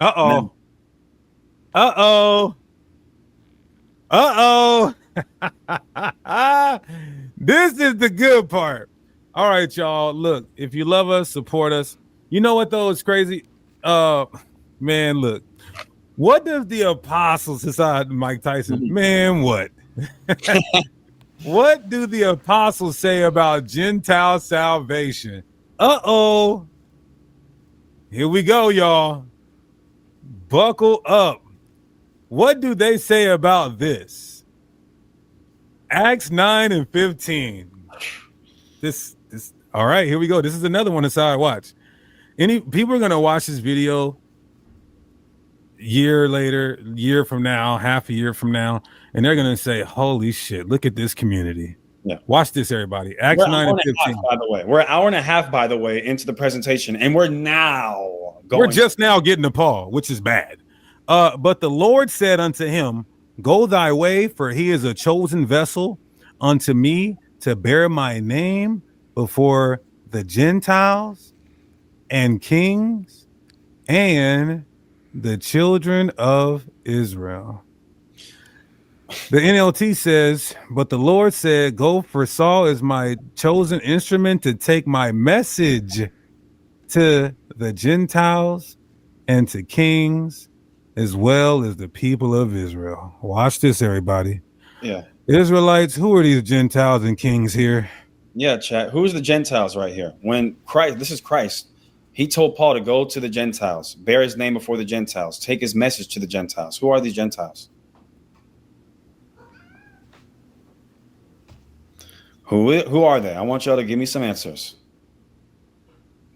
Uh-oh. Amen. Uh-oh. Uh-oh. This is the good part. All right, y'all. Look, if you love us, support us. You know what though? It's crazy. Uh Man, look. What does the apostles decide, Mike Tyson? Mhm. Man, what? What do the apostles say about Gentile salvation? Uh-oh. Here we go, y'all. Buckle up. What do they say about this? Acts 9 and 15. This all right, here we go. This is another one aside. Watch. Any people are gonna watch this video year later, year from now, half a year from now, and they're gonna say, holy shit, look at this community. Yeah. Watch this, everybody. We're Acts an 9 hour and and a half, 15. by the way. We're an hour and a half, by the way, into the presentation, and we're now We're going. just now getting to Paul, which is bad. But the Lord said unto him, go thy way, for he is a chosen vessel unto me to bear my name before the Gentiles and kings and the children of Israel. The NLT says, but the Lord said, go, for Saul is my chosen instrument to take my message to the Gentiles and to kings as well as the people of Israel. Watch this, everybody. Yeah. Israelites, who are these Gentiles and kings here? Yeah, chat. Who's the Gentiles right here? When Christ, this is Christ. He told Paul to go to the Gentiles, bear his name before the Gentiles, take his message to the Gentiles. Who are these Gentiles? Who are they? I want y'all to give me some answers.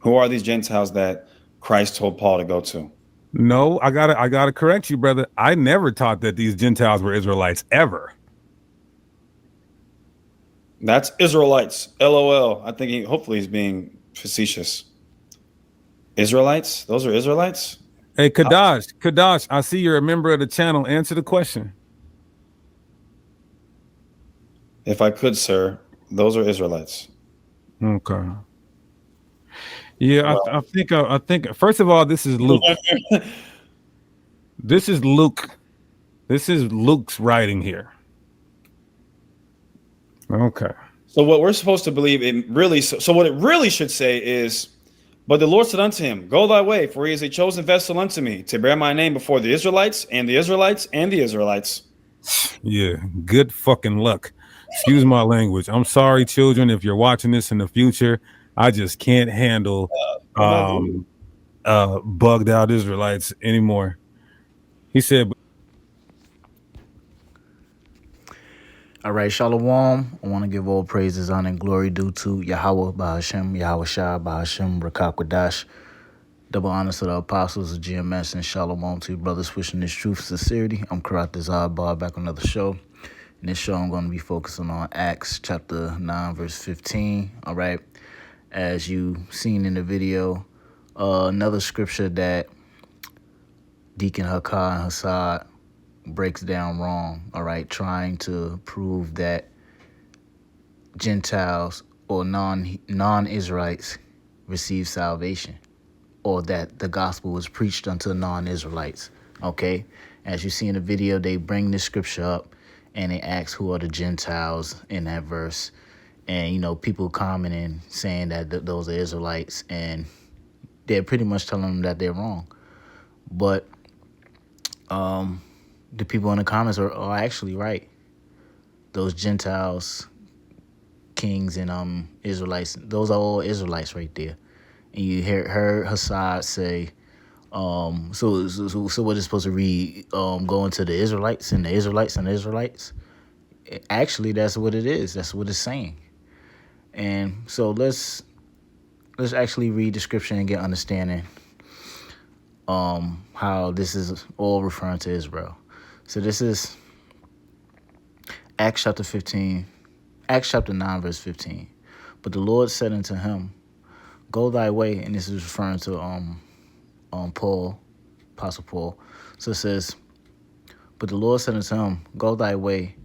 Who are these Gentiles that Christ told Paul to go to? No, I gotta correct you, brother. I never taught that these Gentiles were Israelites ever. That's Israelites. LOL. I think hopefully he's being facetious. Israelites? Those are Israelites? Hey, Kadash, I see you're a member of the channel. Answer the question. If I could, sir, those are Israelites. Okay. Yeah, Well, I think first of all, this is Luke. This is Luke. This is Luke's writing here. Okay. so what we're supposed to believe it really so what it really should say is, but the Lord said unto him, go thy way, for he is a chosen vessel unto me to bear my name before the Israelites and the Israelites and the Israelites. Yeah, good fucking luck. Excuse my language. I'm sorry, children, if you're watching this in the future. I just can't handle um bugged out Israelites anymore. He said, All right, Shalom. I want to give all praises, honor, and glory due to Yahweh, Bahashem, Yahweh Shah, Bahashem, Rakakwadash. Double honors to the apostles of GMS and Shalom to you brothers wishing this truth, sincerity. I'm Karat Bar back on another show. In this show, I'm going to be focusing on Acts chapter 9, verse 15. All right. As you seen in the video, another scripture that Deacon Hakah and Hassad breaks down wrong, all right, trying to prove that Gentiles or non-Israelites receive salvation, or that the gospel was preached unto non-Israelites. Okay, as you see in the video, they bring this scripture up and they ask who are the Gentiles in that verse, and people commenting saying that those are Israelites, and they're pretty much telling them that they're wrong. But the people in the comments are actually right. Those Gentiles, kings, and Israelites, those are all Israelites right there. And you heard Hassad say, so what is supposed to read? Going to the Israelites and the Israelites and the Israelites. Actually, that's what it is. That's what it's saying. And so let's actually read the scripture and get understanding how this is all referring to Israel. So this is Acts chapter 15, Acts chapter 9, verse 15. But the Lord said unto him, go thy way, and this is referring to Paul, Apostle Paul. So it says, but the Lord said unto him, go thy way,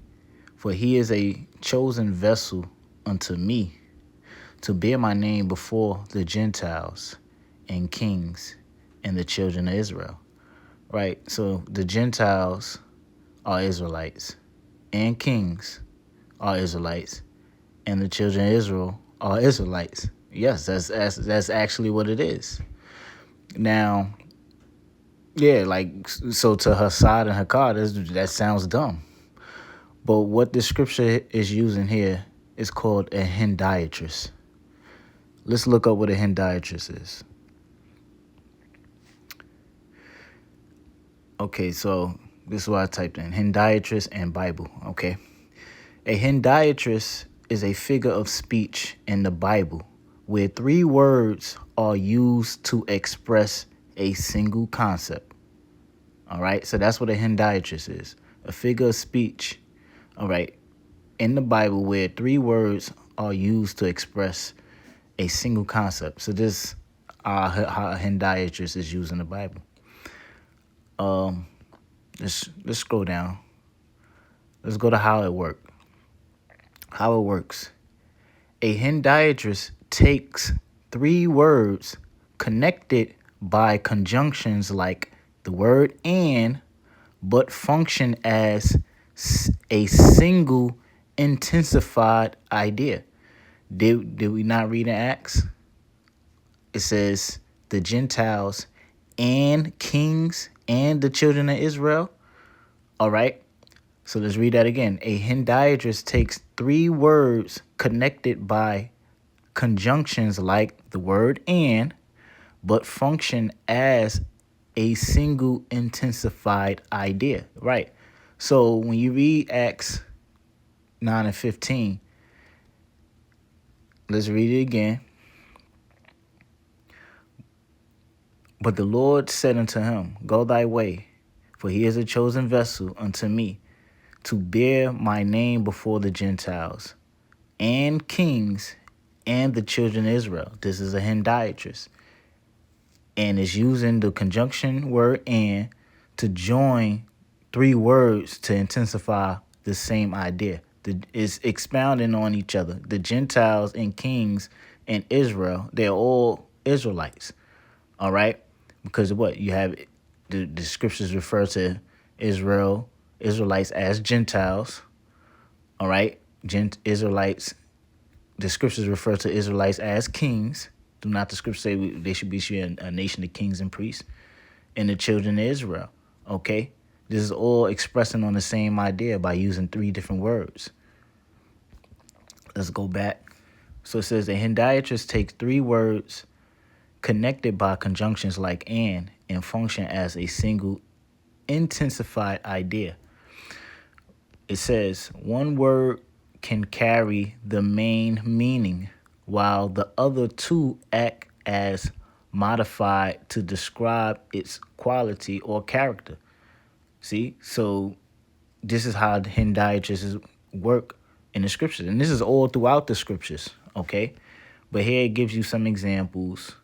for he is a chosen vessel unto me to bear my name before the Gentiles and kings and the children of Israel. right? So the Gentiles are Israelites, and kings are Israelites, and the children of Israel are Israelites. Yes, that's actually what it is. Now, yeah, like so to Hassad and Hakkad, that sounds dumb. But what the scripture is using here is called a Hendiatris. Let's look up what a Hendiatris is. Okay, so this is what I typed in: Hendiatris and Bible. Okay, a Hendiatris is a figure of speech in the Bible where three words are used to express a single concept. All right, so that's what a Hendiatris is: a figure of speech, all right, in the Bible where three words are used to express a single concept. So this how a Hendiatris is used in the Bible. Let's scroll down. Let's go to how it worked. How it works. A Hendiatris takes three words connected by conjunctions like the word and, but function as a single intensified idea. Did we not read in Acts? It says the Gentiles and kings and the children of Israel. All right. So let's read that again. A Hendiatris takes three words connected by conjunctions like the word and, but function as a single intensified idea. Right. So when you read Acts 9 and 15, let's read it again. But the Lord said unto him, Go thy way, for he is a chosen vessel unto me, to bear my name before the Gentiles and kings and the children of Israel. This is a Hendiatris. And it's using the conjunction word and to join three words to intensify the same idea. It's expounding on each other. The Gentiles and kings and Israel, they're all Israelites. All right? Because what? You have the scriptures refer to Israelites as Gentiles. All right? Israelites, the scriptures refer to Israelites as kings. Do not the scriptures say they should be a nation of kings and priests? And the children of Israel. Okay? This is all expressing on the same idea by using three different words. Let's go back. So it says the Hendiatris takes three words connected by conjunctions like and function as a single intensified idea. It says one word can carry the main meaning while the other two act as modified to describe its quality or character. See? So this is how the Hendiatris work in the scriptures. And this is all throughout the scriptures, okay? But here it gives you some examples.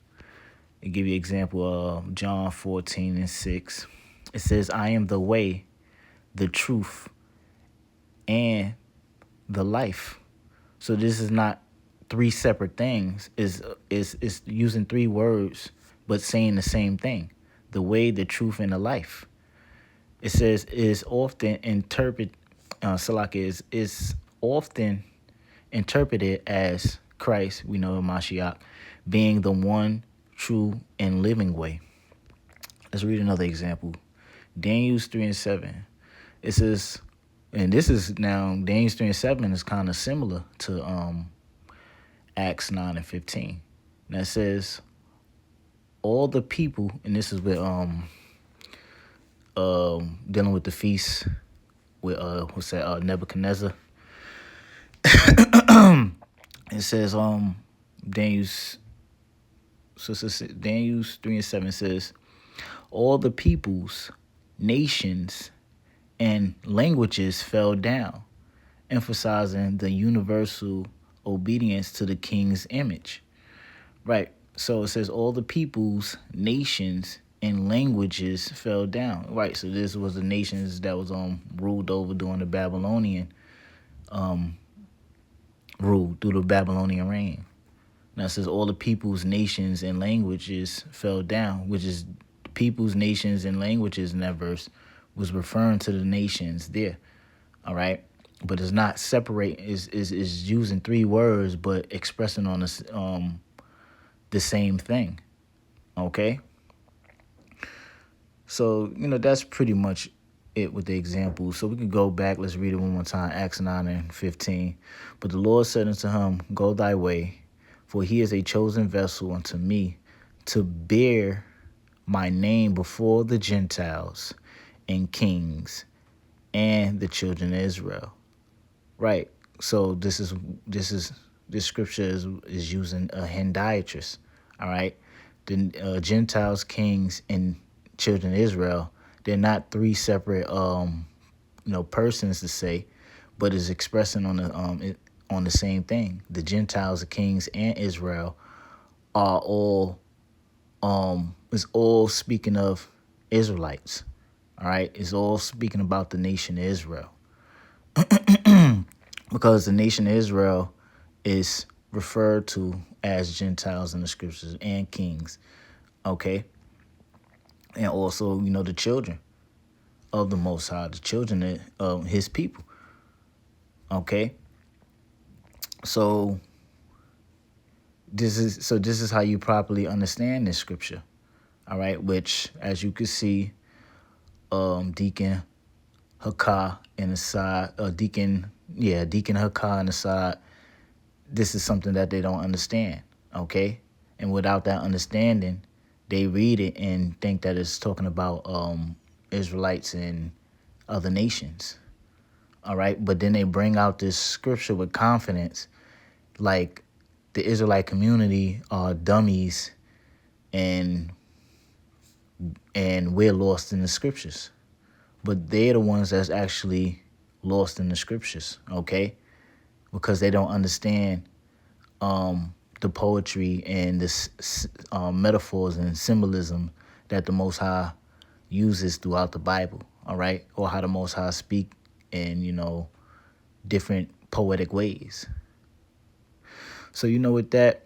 It give you an example of John 14 and 6. It says, I am the way, the truth, and the life. So this is not three separate things. Is using three words, but saying the same thing. The way, the truth, and the life. It says is often is often interpreted as Christ, we know Mashiach, being the one true and living way. Let's read another example. Daniel 3 and 7. It says, and this is now Daniel 3 and 7 is kind of similar to Acts 9 and 15. And it says, all the people, and this is with dealing with the feast with Nebuchadnezzar. It says Daniel's 3 and 7 says, all the peoples, nations, and languages fell down, emphasizing the universal obedience to the king's image. Right. So it says all the peoples, nations, and languages fell down. Right. So this was the nations that was ruled over during the Babylonian rule, through the Babylonian reign. Now it says all the peoples, nations, and languages fell down, which is peoples, nations, and languages in that verse was referring to the nations there. All right. But it's not separate, is using three words but expressing on this the same thing. Okay. So, that's pretty much it with the example. So we can go back, let's read it one more time, Acts 9 and 15. But the Lord said unto him, Go thy way, for he is a chosen vessel unto me, to bear my name before the Gentiles and kings and the children of Israel. Right. So this scripture is using a Hendiatris. All right. The Gentiles, kings, and children of Israel, they're not three separate persons to say, but is expressing on the same thing. The Gentiles, the kings, and Israel are all is all speaking of Israelites. All right. It's all speaking about the nation of Israel. Because the nation of Israel is referred to as Gentiles in the scriptures and kings, okay? And also, the children of the Most High, the children of his people, okay? So this is how you properly understand this scripture, all right? Which, as you can see, Deacon Hakah in the side, Deacon Hakah in the side, this is something that they don't understand, okay? And without that understanding, they read it and think that it's talking about Israelites and other nations, all right? But then they bring out this scripture with confidence, like the Israelite community are dummies and we're lost in the scriptures. But they're the ones that's actually lost in the scriptures, okay? Because they don't understand the poetry and the metaphors and symbolism that the Most High uses throughout the Bible, all right? Or how the Most High speak in, different poetic ways. So, with that,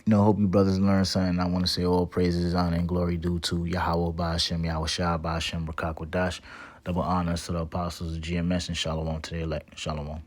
hope you brothers learn something. I want to say all praises, honor, and glory due to Yahweh Ba'ashem, Yahweh Shah Ba'ashem, Rakak Wadash. Double honors to the apostles of GMS and Shalom to the elect. Shalom.